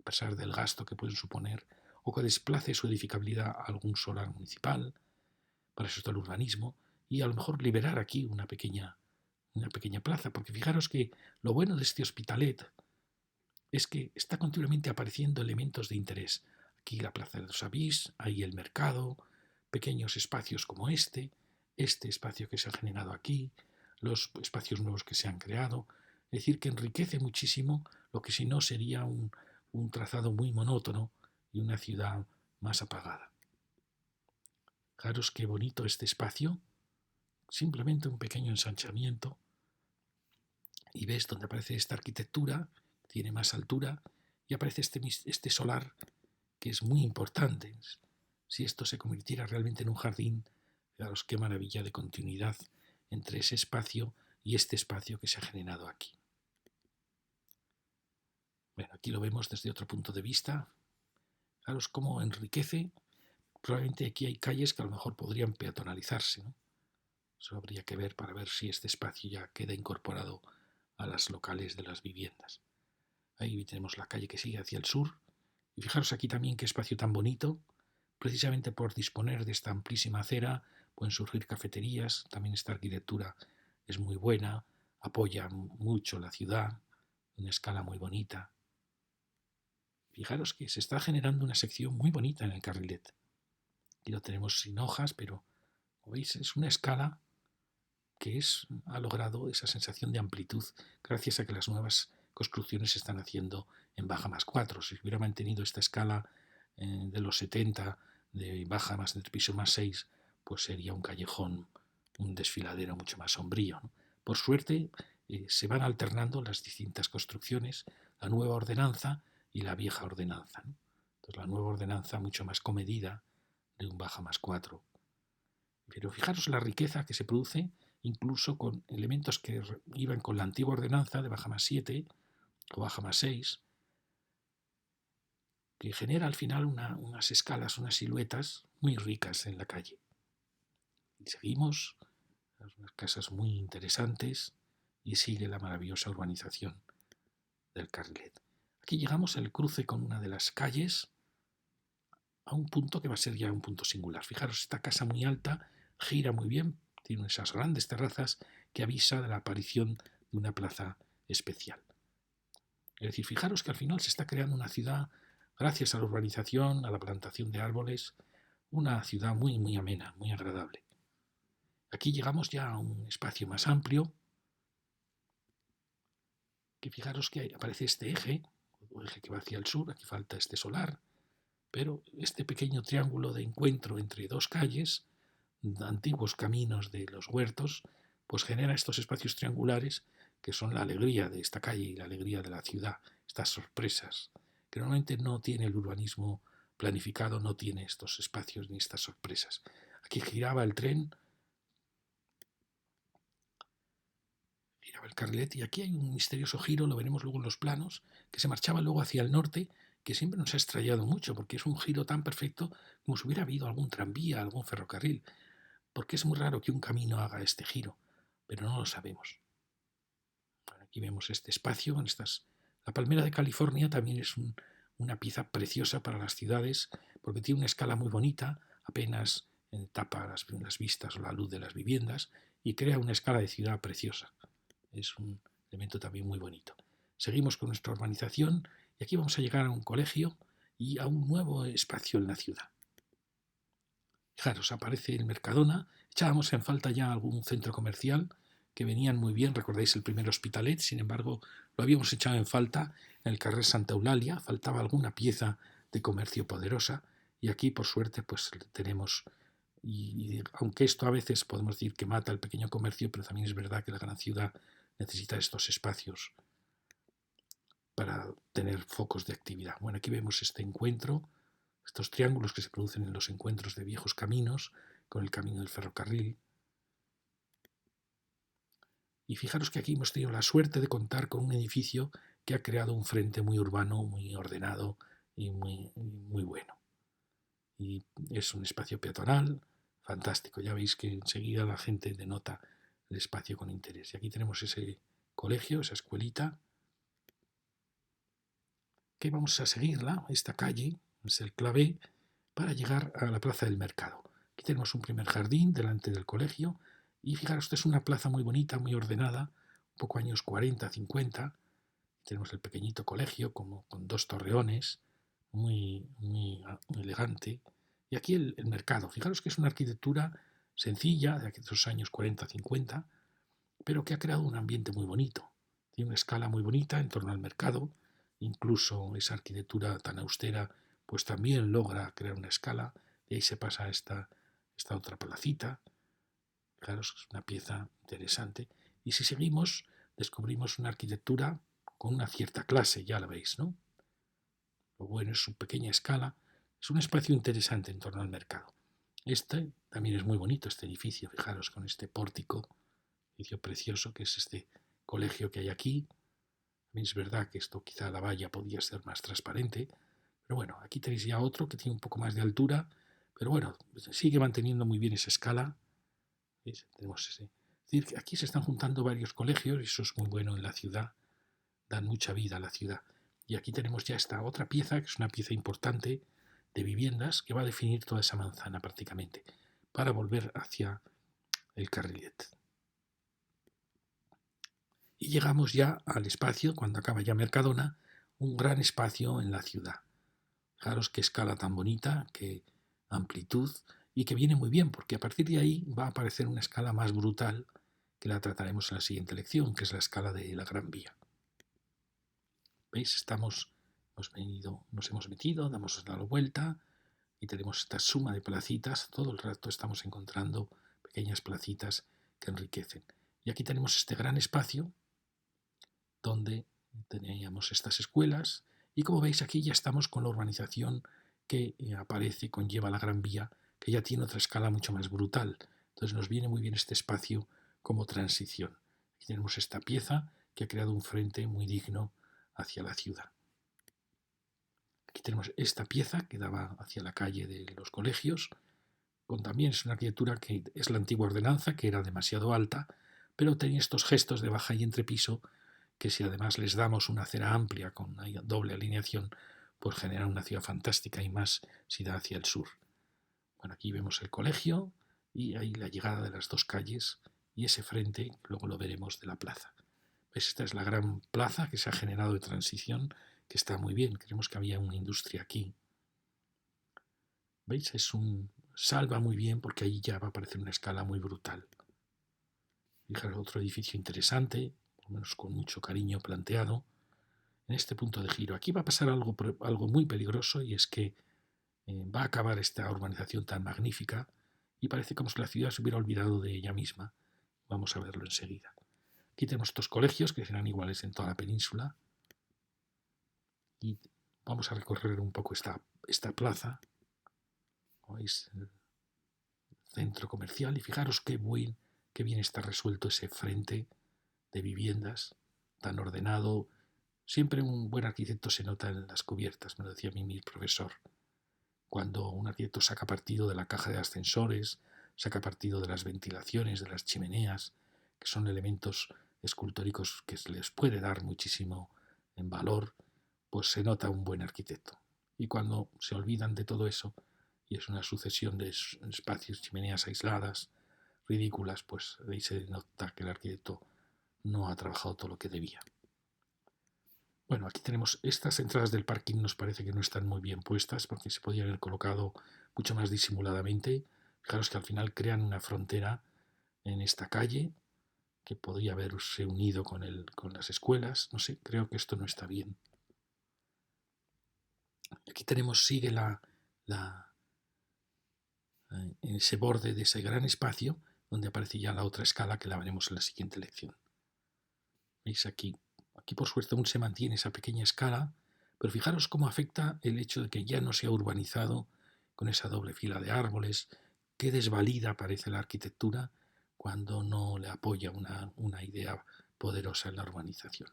a pesar del gasto que pueden suponer, o que desplace su edificabilidad a algún solar municipal. Para eso está el urbanismo, y a lo mejor liberar aquí una pequeña plaza, porque fijaros que lo bueno de este Hospitalet es que está continuamente apareciendo elementos de interés. Aquí la Plaza de los Avís, ahí el mercado, pequeños espacios como este espacio que se ha generado aquí, los espacios nuevos que se han creado, es decir, que enriquece muchísimo lo que si no sería un trazado muy monótono y una ciudad más apagada. Fijaros qué bonito este espacio, simplemente un pequeño ensanchamiento, y ves donde aparece esta arquitectura, tiene más altura, y aparece este solar que es muy importante. Si esto se convirtiera realmente en un jardín, fijaros qué maravilla de continuidad entre ese espacio y este espacio que se ha generado aquí. Bueno, aquí lo vemos desde otro punto de vista. Fijaros cómo enriquece. Probablemente aquí hay calles que a lo mejor podrían peatonalizarse, ¿no? Eso habría que ver para ver si este espacio ya queda incorporado a las locales de las viviendas. Ahí tenemos la calle que sigue hacia el sur. Y fijaros aquí también qué espacio tan bonito. Precisamente por disponer de esta amplísima acera pueden surgir cafeterías. También esta arquitectura es muy buena, apoya mucho la ciudad, una escala muy bonita. Fijaros que se está generando una sección muy bonita en el carrilet. Aquí lo tenemos sin hojas, pero como veis es una escala que ha logrado esa sensación de amplitud gracias a que las nuevas construcciones se están haciendo en baja más 4. Si hubiera mantenido esta escala de los 70 de baja más del piso más 6, pues sería un callejón, un desfiladero mucho más sombrío, ¿no? Por suerte se van alternando las distintas construcciones, la nueva ordenanza y la vieja ordenanza, ¿no? Entonces la nueva ordenanza mucho más comedida de un baja más 4. Pero fijaros la riqueza que se produce incluso con elementos que iban con la antigua ordenanza de baja más 7 o baja más 6, que genera al final unas escalas, unas siluetas muy ricas en la calle. Y seguimos, unas casas muy interesantes, y sigue la maravillosa urbanización del Carrilet. Aquí llegamos al cruce con una de las calles, a un punto que va a ser ya un punto singular. Fijaros, esta casa muy alta gira muy bien, tiene esas grandes terrazas que avisa de la aparición de una plaza especial. Es decir, fijaros que al final se está creando una ciudad, gracias a la urbanización, a la plantación de árboles, una ciudad muy, muy amena, muy agradable. Aquí llegamos ya a un espacio más amplio, que fijaros que aparece este eje, o eje que va hacia el sur, aquí falta este solar, pero este pequeño triángulo de encuentro entre dos calles, antiguos caminos de los huertos, pues genera estos espacios triangulares que son la alegría de esta calle y la alegría de la ciudad, estas sorpresas, que normalmente no tiene el urbanismo planificado, no tiene estos espacios ni estas sorpresas. Aquí giraba el tren, giraba el Carrilet, y aquí hay un misterioso giro, lo veremos luego en los planos, que se marchaba luego hacia el norte, que siempre nos ha extrañado mucho, porque es un giro tan perfecto como si hubiera habido algún tranvía, algún ferrocarril, porque es muy raro que un camino haga este giro, pero no lo sabemos. Bueno, aquí vemos este espacio, la palmera de California también es una pieza preciosa para las ciudades, porque tiene una escala muy bonita, apenas tapa las vistas o la luz de las viviendas, y crea una escala de ciudad preciosa. Es un elemento también muy bonito. Seguimos con nuestra urbanización y aquí vamos a llegar a un colegio y a un nuevo espacio en la ciudad. Fijaros, aparece el Mercadona. Echábamos en falta ya algún centro comercial que venían muy bien. Recordáis el primer Hospitalet, sin embargo, lo habíamos echado en falta en el carrer Santa Eulalia. Faltaba alguna pieza de comercio poderosa y aquí, por suerte, pues tenemos. Y aunque esto a veces podemos decir que mata el pequeño comercio, pero también es verdad que la gran ciudad necesita estos espacios para tener focos de actividad. Bueno, aquí vemos este encuentro, estos triángulos que se producen en los encuentros de viejos caminos con el camino del ferrocarril. Y fijaros que aquí hemos tenido la suerte de contar con un edificio que ha creado un frente muy urbano, muy ordenado y muy bueno. Y es un espacio peatonal fantástico. Ya veis que enseguida la gente denota el espacio con interés. Y aquí tenemos ese colegio, esa escuelita, que vamos a seguirla, esta calle, es el clavé, para llegar a la plaza del mercado. Aquí tenemos un primer jardín delante del colegio y fijaros, esta es una plaza muy bonita, muy ordenada, un poco años 40, 50. Tenemos el pequeñito colegio como con dos torreones, muy elegante. Y aquí el mercado. Fijaros que es una arquitectura sencilla de aquellos años 40, 50, pero que ha creado un ambiente muy bonito. Tiene una escala muy bonita en torno al mercado. Incluso esa arquitectura tan austera pues también logra crear una escala. De ahí se pasa a esta otra placita. Fijaros, es una pieza interesante. Y si seguimos, descubrimos una arquitectura con una cierta clase, ya la veis, ¿no? Lo bueno es su pequeña escala. Es un espacio interesante en torno al mercado. Este también es muy bonito, este edificio, fijaros, con este pórtico, edificio precioso que es este colegio que hay aquí. También es verdad que esto quizá la valla podía ser más transparente, pero bueno, aquí tenéis ya otro que tiene un poco más de altura, pero bueno, sigue manteniendo muy bien esa escala. ¿Veis? Tenemos ese. Es decir, que aquí se están juntando varios colegios y eso es muy bueno en la ciudad, dan mucha vida a la ciudad. Y aquí tenemos ya esta otra pieza, que es una pieza importante de viviendas, que va a definir toda esa manzana prácticamente, para volver hacia el Carrilet. Y llegamos ya al espacio, cuando acaba ya Mercadona, un gran espacio en la ciudad. Fijaros qué escala tan bonita, qué amplitud, y que viene muy bien, porque a partir de ahí va a aparecer una escala más brutal, que la trataremos en la siguiente lección, que es la escala de la Gran Vía. ¿Veis? Nos hemos metido, damos la vuelta y tenemos esta suma de placitas. Todo el rato estamos encontrando pequeñas placitas que enriquecen. Y aquí tenemos este gran espacio donde teníamos estas escuelas y como veis aquí ya estamos con la urbanización que aparece, conlleva la Gran Vía, que ya tiene otra escala mucho más brutal. Entonces nos viene muy bien este espacio como transición. Aquí tenemos esta pieza que ha creado un frente muy digno hacia la ciudad. Aquí tenemos esta pieza que daba hacia la calle de los colegios, con también es una arquitectura que es la antigua ordenanza, que era demasiado alta, pero tenía estos gestos de baja y entrepiso que si además les damos una acera amplia con una doble alineación, pues generan una ciudad fantástica y más si da hacia el sur. Bueno, aquí vemos el colegio y ahí la llegada de las dos calles y ese frente, luego lo veremos, de la plaza. ¿Ves? Esta es la gran plaza que se ha generado de transición, que está muy bien. Creemos que había una industria aquí. ¿Veis? Salva muy bien porque ahí ya va a aparecer una escala muy brutal. Fijaros, otro edificio interesante, por lo menos con mucho cariño planteado, en este punto de giro. Aquí va a pasar algo muy peligroso y es que va a acabar esta urbanización tan magnífica y parece como si la ciudad se hubiera olvidado de ella misma. Vamos a verlo enseguida. Aquí tenemos estos colegios que serán iguales en toda la península y vamos a recorrer un poco esta plaza. ¿Veis? El centro comercial y fijaros qué bien está resuelto ese frente de viviendas tan ordenado. Siempre un buen arquitecto se nota en las cubiertas, me lo decía a mí mi profesor. Cuando un arquitecto saca partido de la caja de ascensores, saca partido de las ventilaciones, de las chimeneas, que son elementos escultóricos que se les puede dar muchísimo en valor, pues se nota un buen arquitecto. Y cuando se olvidan de todo eso, y es una sucesión de espacios, chimeneas aisladas, ridículas, pues ahí se nota que el arquitecto no ha trabajado todo lo que debía. Bueno, aquí tenemos estas entradas del parking, nos parece que no están muy bien puestas porque se podían haber colocado mucho más disimuladamente. Fijaros que al final crean una frontera en esta calle que podría haberse unido con las escuelas. No sé, creo que esto no está bien. Aquí sigue en ese borde de ese gran espacio donde aparece ya la otra escala que la veremos en la siguiente lección. ¿Veis aquí? Aquí por suerte aún se mantiene esa pequeña escala, pero fijaros cómo afecta el hecho de que ya no se ha urbanizado con esa doble fila de árboles, qué desvalida parece la arquitectura cuando no le apoya una idea poderosa en la urbanización.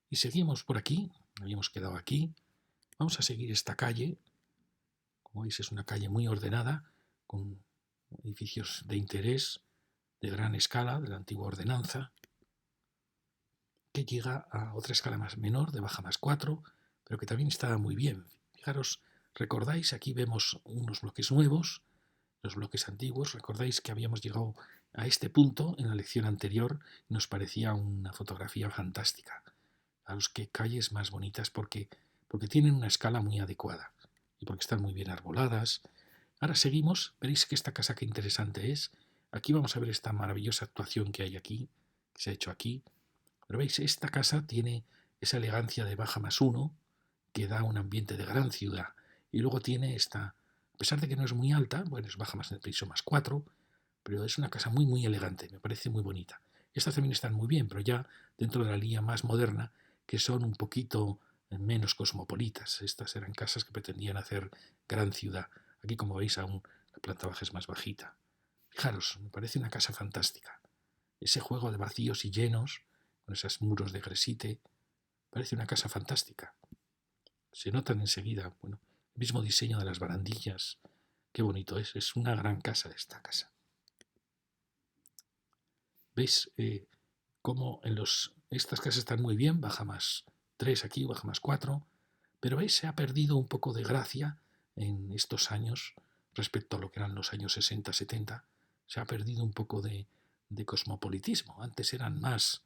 Y seguimos por aquí, habíamos quedado aquí, vamos a seguir esta calle, como veis es una calle muy ordenada, con edificios de interés, de gran escala, de la antigua ordenanza, que llega a otra escala más menor, de baja más 4, pero que también está muy bien. Fijaros, recordáis, aquí vemos unos bloques nuevos, los bloques antiguos. Recordáis que habíamos llegado a este punto en la lección anterior y nos parecía una fotografía fantástica. A los que calles más bonitas porque tienen una escala muy adecuada y porque están muy bien arboladas. Ahora seguimos, veréis que esta casa qué interesante es. Aquí vamos a ver esta maravillosa actuación que hay aquí, que se ha hecho aquí. Pero veis, esta casa tiene esa elegancia de baja más 1 que da un ambiente de gran ciudad. Y luego tiene esta, a pesar de que no es muy alta, bueno, es baja más en el piso más 4, pero es una casa muy, muy elegante, me parece muy bonita. Estas también están muy bien, pero ya dentro de la línea más moderna, que son un poquito menos cosmopolitas. Estas eran casas que pretendían hacer gran ciudad. Aquí, como veis, aún la planta baja es más bajita. Fijaros, me parece una casa fantástica. Ese juego de vacíos y llenos, con esos muros de gresite, parece una casa fantástica. Se notan enseguida, bueno, el mismo diseño de las barandillas, qué bonito es una gran casa esta casa. ¿Veis cómo estas casas están muy bien? Baja más 3 aquí, baja más 4, pero veis, se ha perdido un poco de gracia en estos años respecto a lo que eran los años 60, 70, se ha perdido un poco de cosmopolitismo. Antes eran más,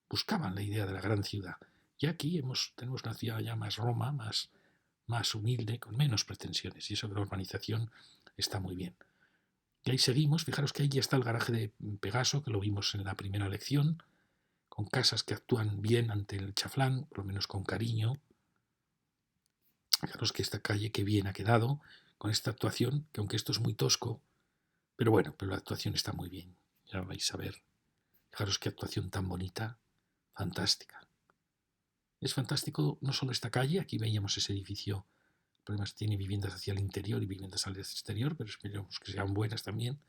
buscaban la idea de la gran ciudad. Y aquí tenemos una ciudad ya más Roma, más humilde, con menos pretensiones. Y eso de la urbanización está muy bien. Y ahí seguimos. Fijaros que ahí ya está el garaje de Pegaso, que lo vimos en la primera lección, con casas que actúan bien ante el chaflán, por lo menos con cariño. Fijaros que esta calle que bien ha quedado con esta actuación, que aunque esto es muy tosco, pero bueno, pero la actuación está muy bien. Ya vais a ver. Fijaros qué actuación tan bonita, fantástica. Es fantástico no solo esta calle, aquí veíamos ese edificio, además tiene viviendas hacia el interior y viviendas al exterior, pero esperemos que sean buenas también.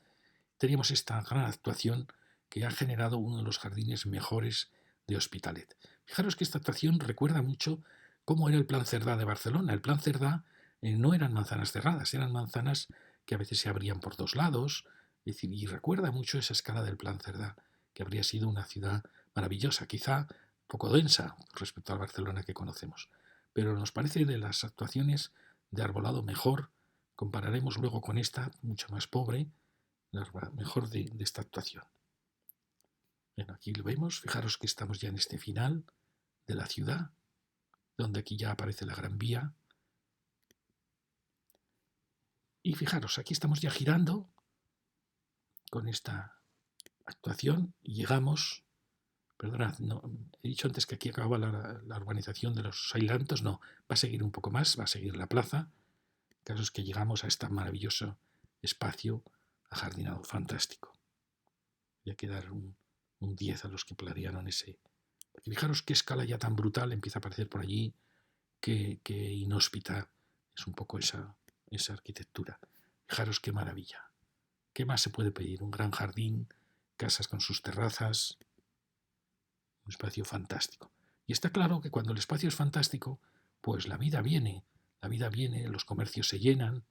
Teníamos esta gran actuación que ha generado uno de los jardines mejores de Hospitalet. Fijaros que esta actuación recuerda mucho ¿Cómo era el Plan Cerdá de Barcelona? El Plan Cerdá no eran manzanas cerradas, eran manzanas que a veces se abrían por dos lados. Es decir, y recuerda mucho esa escala del Plan Cerdá, que habría sido una ciudad maravillosa, quizá poco densa respecto al Barcelona que conocemos. Pero nos parece de las actuaciones de Arbolado mejor, compararemos luego con esta, mucho más pobre, mejor de esta actuación. Bueno, aquí lo vemos, fijaros que estamos ya en este final de la ciudad, donde aquí ya aparece la Gran Vía. Y fijaros, aquí estamos ya girando con esta actuación y llegamos, perdonad, no, he dicho antes que aquí acababa la urbanización de los Ailantos, no, va a seguir un poco más, va a seguir la plaza. El caso es que llegamos a este maravilloso espacio ajardinado, fantástico. Voy a quedar un 10 a los que planearon ese. Porque fijaros qué escala ya tan brutal empieza a aparecer por allí, qué inhóspita es un poco esa arquitectura. Fijaros qué maravilla. ¿Qué más se puede pedir? Un gran jardín, casas con sus terrazas, un espacio fantástico. Y está claro que cuando el espacio es fantástico, pues la vida viene, los comercios se llenan.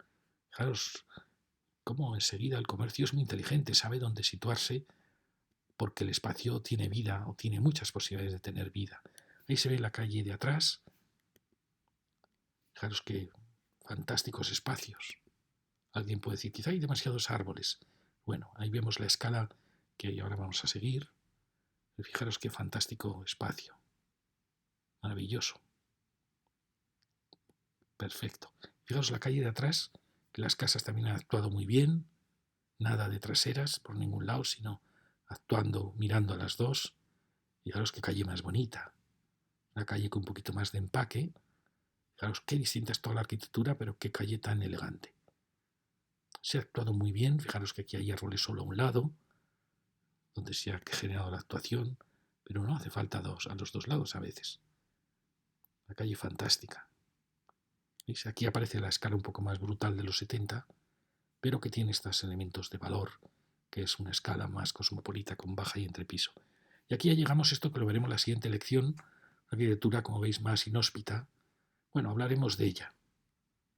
Fijaros cómo enseguida el comercio es muy inteligente, sabe dónde situarse, porque el espacio tiene vida o tiene muchas posibilidades de tener vida. Ahí se ve la calle de atrás. Fijaros qué fantásticos espacios. Alguien puede decir, quizá hay demasiados árboles. Bueno, ahí vemos la escala que ahora vamos a seguir. Y fijaros qué fantástico espacio. Maravilloso. Perfecto. Fijaros la calle de atrás, que las casas también han actuado muy bien. Nada de traseras por ningún lado, sino actuando, mirando a las dos. Fijaros qué calle más bonita. Una calle con un poquito más de empaque. Fijaros qué distinta es toda la arquitectura, pero qué calle tan elegante. Se ha actuado muy bien. Fijaros que aquí hay árboles solo a un lado, donde se ha generado la actuación, pero no hace falta a los dos lados a veces. La calle fantástica. ¿Veis? Aquí aparece la escala un poco más brutal de los 70, pero que tiene estos elementos de valor, que es una escala más cosmopolita con baja y entrepiso. Y aquí ya llegamos a esto que lo veremos en la siguiente lección, una arquitectura, como veis, más inhóspita. Bueno, hablaremos de ella,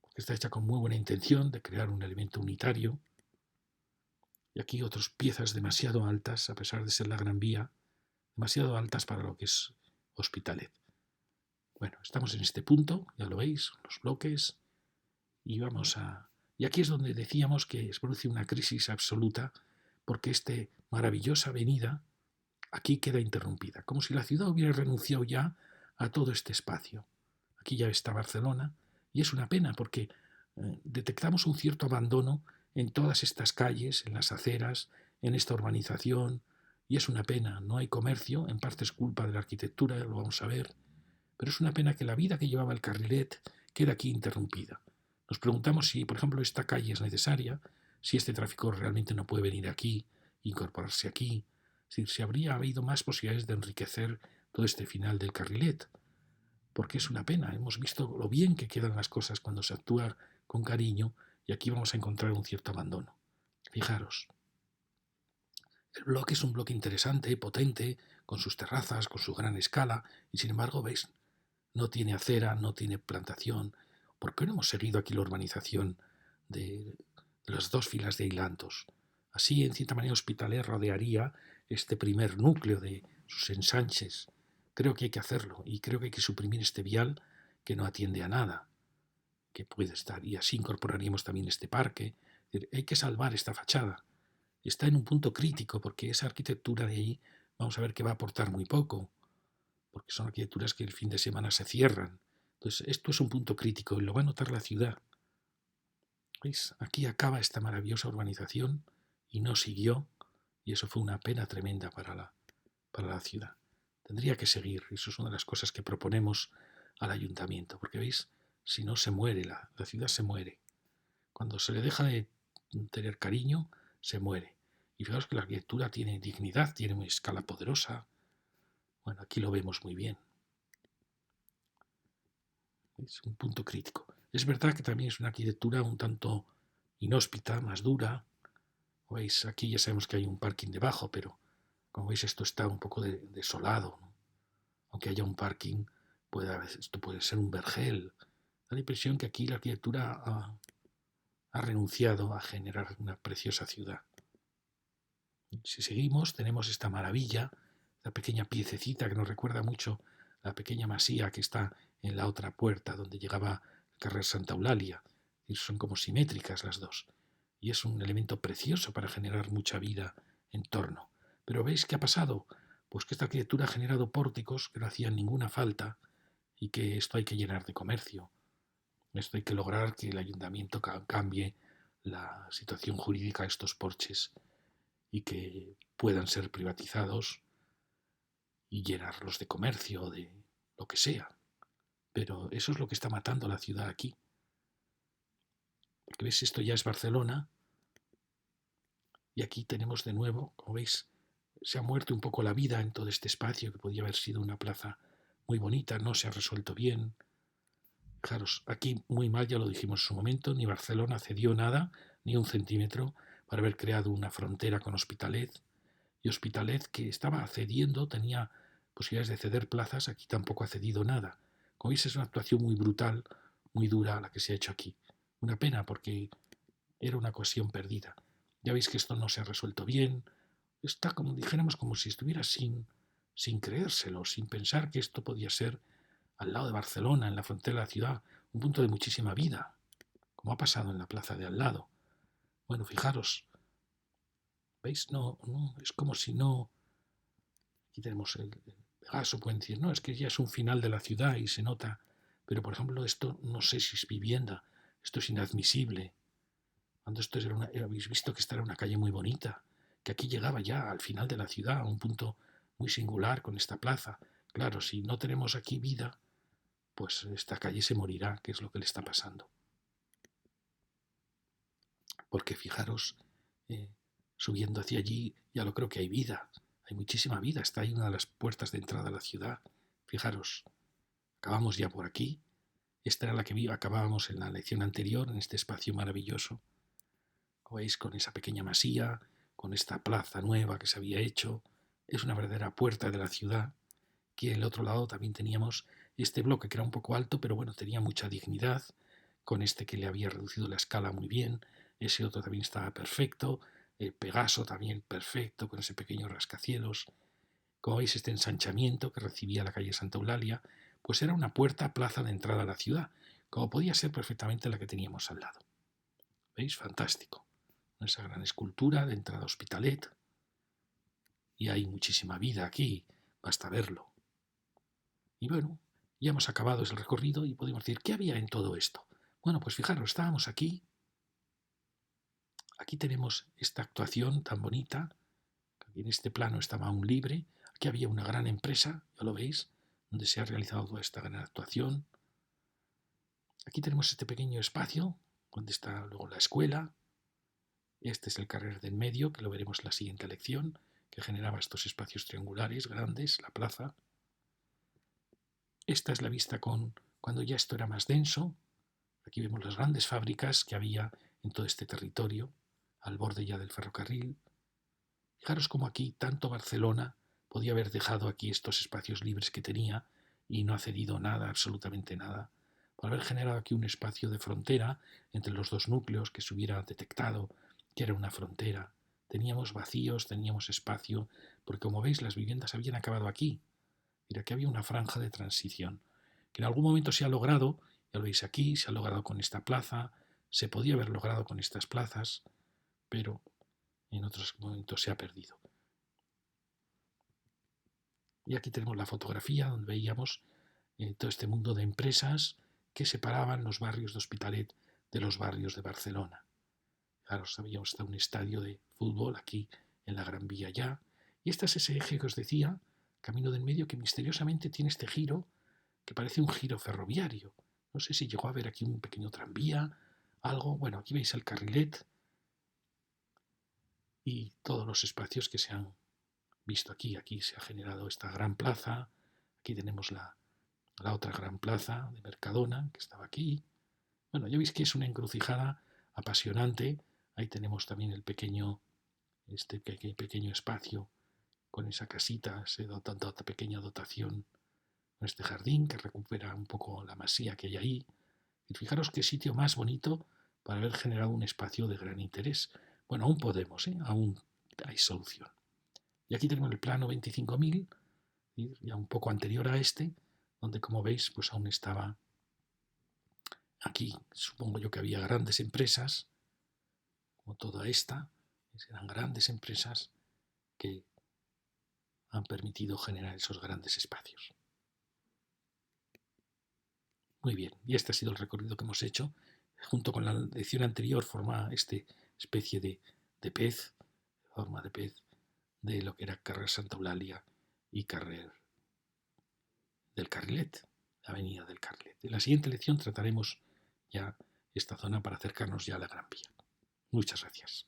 porque está hecha con muy buena intención de crear un elemento unitario. Y aquí otras piezas demasiado altas, a pesar de ser la Gran Vía, demasiado altas para lo que es Hospitalet. Bueno, estamos en este punto, ya lo veis, los bloques, y vamos a... Y aquí es donde decíamos que se produce una crisis absoluta, porque esta maravillosa avenida aquí queda interrumpida, como si la ciudad hubiera renunciado ya a todo este espacio. Aquí ya está Barcelona, y es una pena porque detectamos un cierto abandono en todas estas calles, en las aceras, en esta urbanización, y es una pena, no hay comercio, en parte es culpa de la arquitectura, lo vamos a ver, pero es una pena que la vida que llevaba el carrilet quede aquí interrumpida. Nos preguntamos si, por ejemplo, esta calle es necesaria, si este tráfico realmente no puede venir aquí, incorporarse aquí, si habría habido más posibilidades de enriquecer todo este final del carrilet. Porque es una pena, hemos visto lo bien que quedan las cosas cuando se actúa con cariño y aquí vamos a encontrar un cierto abandono. Fijaros, el bloque es un bloque interesante, potente, con sus terrazas, con su gran escala, y sin embargo, veis, no tiene acera, no tiene plantación. ¿Por qué no hemos seguido aquí la urbanización de las dos filas de ailantos? Así, en cierta manera, Hospitalet rodearía este primer núcleo de sus ensanches. Creo que hay que hacerlo y creo que hay que suprimir este vial que no atiende a nada, que puede estar. Y así incorporaríamos también este parque. Hay que salvar esta fachada. Está en un punto crítico porque esa arquitectura de ahí vamos a ver que va a aportar muy poco, porque son arquitecturas que el fin de semana se cierran. Entonces, esto es un punto crítico y lo va a notar la ciudad. ¿Veis? Aquí acaba esta maravillosa urbanización y no siguió, y eso fue una pena tremenda para la ciudad. Tendría que seguir, eso es una de las cosas que proponemos al ayuntamiento, porque veis, si no se muere, la ciudad se muere. Cuando se le deja de tener cariño, se muere. Y fijaos que la arquitectura tiene dignidad, tiene una escala poderosa. Bueno, aquí lo vemos muy bien. Es un punto crítico. Es verdad que también es una arquitectura un tanto inhóspita, más dura. ¿Veis? Aquí ya sabemos que hay un parking debajo, pero como veis esto está un poco desolado, ¿no? Aunque haya un parking, esto puede ser un vergel. Da la impresión que aquí la arquitectura ha renunciado a generar una preciosa ciudad. Si seguimos, tenemos esta maravilla, la pequeña piececita que nos recuerda mucho la pequeña masía que está en la otra puerta donde llegaba el carrer Santa Eulalia. Y son como simétricas las dos. Y es un elemento precioso para generar mucha vida en torno. Pero ¿veis qué ha pasado? Pues que esta arquitectura ha generado pórticos que no hacían ninguna falta y que esto hay que llenar de comercio. Esto hay que lograr que el ayuntamiento cambie la situación jurídica de estos porches y que puedan ser privatizados y llenarlos de comercio, de lo que sea. Pero eso es lo que está matando a la ciudad aquí. Porque ves, esto ya es Barcelona y aquí tenemos de nuevo, como veis, se ha muerto un poco la vida en todo este espacio que podía haber sido una plaza muy bonita, no se ha resuelto bien. Fijaros, aquí muy mal, ya lo dijimos en su momento, ni Barcelona cedió nada, ni un centímetro, para haber creado una frontera con Hospitalet. Y Hospitalet, que estaba cediendo, tenía posibilidades de ceder plazas, aquí tampoco ha cedido nada. Como veis, es una actuación muy brutal, muy dura la que se ha hecho aquí. Una pena, porque era una ocasión perdida. Ya veis que esto no se ha resuelto bien. Está, como dijéramos, como si estuviera sin creérselo, sin pensar que esto podía ser al lado de Barcelona, en la frontera de la ciudad, un punto de muchísima vida, como ha pasado en la plaza de al lado. Bueno, fijaros, ¿veis? No, es como si no. Aquí tenemos el Pegaso, pueden decir, no, es que ya es un final de la ciudad y se nota. Pero, por ejemplo, esto no sé si es vivienda, esto es inadmisible. Cuando esto habéis visto que esta era una calle muy bonita, que aquí llegaba ya al final de la ciudad, a un punto muy singular con esta plaza. Claro, si no tenemos aquí vida, pues esta calle se morirá, que es lo que le está pasando. Porque fijaros, subiendo hacia allí, ya lo creo que hay vida, hay muchísima vida, está ahí una de las puertas de entrada a la ciudad. Fijaros, acabamos ya por aquí. Esta era la que acabábamos en la lección anterior, en este espacio maravilloso. Como veis, con esa pequeña masía, con esta plaza nueva que se había hecho, es una verdadera puerta de la ciudad. Aquí en el otro lado también teníamos este bloque que era un poco alto, pero bueno, tenía mucha dignidad, con este que le había reducido la escala muy bien, ese otro también estaba perfecto, el Pegaso también perfecto, con ese pequeño rascacielos. Como veis, este ensanchamiento que recibía la calle Santa Eulalia, pues era una puerta plaza de entrada a la ciudad, como podía ser perfectamente la que teníamos al lado. ¿Veis? Fantástico. Esa gran escultura de entrada a Hospitalet. Y hay muchísima vida aquí, basta verlo. Y bueno, ya hemos acabado el recorrido y podemos decir, ¿qué había en todo esto? Bueno, pues fijaros, estábamos aquí. Aquí tenemos esta actuación tan bonita. Aquí en este plano estaba aún libre. Aquí había una gran empresa, ya lo veis, donde se ha realizado toda esta gran actuación. Aquí tenemos este pequeño espacio, donde está luego la escuela. Este es el carrer del medio, que lo veremos en la siguiente lección, que generaba estos espacios triangulares grandes, la plaza. Esta es la vista cuando ya esto era más denso. Aquí vemos las grandes fábricas que había en todo este territorio, al borde ya del ferrocarril. Fijaros cómo aquí tanto Barcelona podía haber dejado aquí estos espacios libres que tenía y no ha cedido nada, absolutamente nada, por haber generado aquí un espacio de frontera entre los dos núcleos que se hubiera detectado que era una frontera. Teníamos vacíos, teníamos espacio, porque como veis las viviendas habían acabado aquí. Mira, que había una franja de transición, que en algún momento se ha logrado, ya lo veis aquí, se ha logrado con esta plaza, se podía haber logrado con estas plazas, pero en otros momentos se ha perdido. Y aquí tenemos la fotografía donde veíamos todo este mundo de empresas que separaban los barrios de Hospitalet de los barrios de Barcelona. Claro, sabíamos hasta un estadio de fútbol aquí en la Gran Vía ya. Y este es ese eje que os decía, Camino del Medio, que misteriosamente tiene este giro que parece un giro ferroviario. No sé si llegó a haber aquí un pequeño tranvía, algo. Bueno, aquí veis el carrilet y todos los espacios que se han visto aquí. Aquí se ha generado esta gran plaza. Aquí tenemos la otra gran plaza de Mercadona, que estaba aquí. Bueno, ya veis que es una encrucijada apasionante. Ahí tenemos también este pequeño espacio con esa casita, esa pequeña dotación. con este jardín que recupera un poco la masía que hay ahí. Y fijaros qué sitio más bonito para haber generado un espacio de gran interés. Bueno, aún podemos, aún hay solución. Y aquí tenemos el plano 25.000, ya un poco anterior a este, donde como veis, pues aún estaba aquí, supongo yo que había grandes empresas, como toda esta, eran grandes empresas que han permitido generar esos grandes espacios. Muy bien, y este ha sido el recorrido que hemos hecho. Junto con la lección anterior forma esta especie de pez, forma de pez, de lo que era Carrer Santa Eulàlia y Carrer del Carrilet, la avenida del Carrilet. En la siguiente lección trataremos ya esta zona para acercarnos ya a la Gran Vía. Muchas gracias.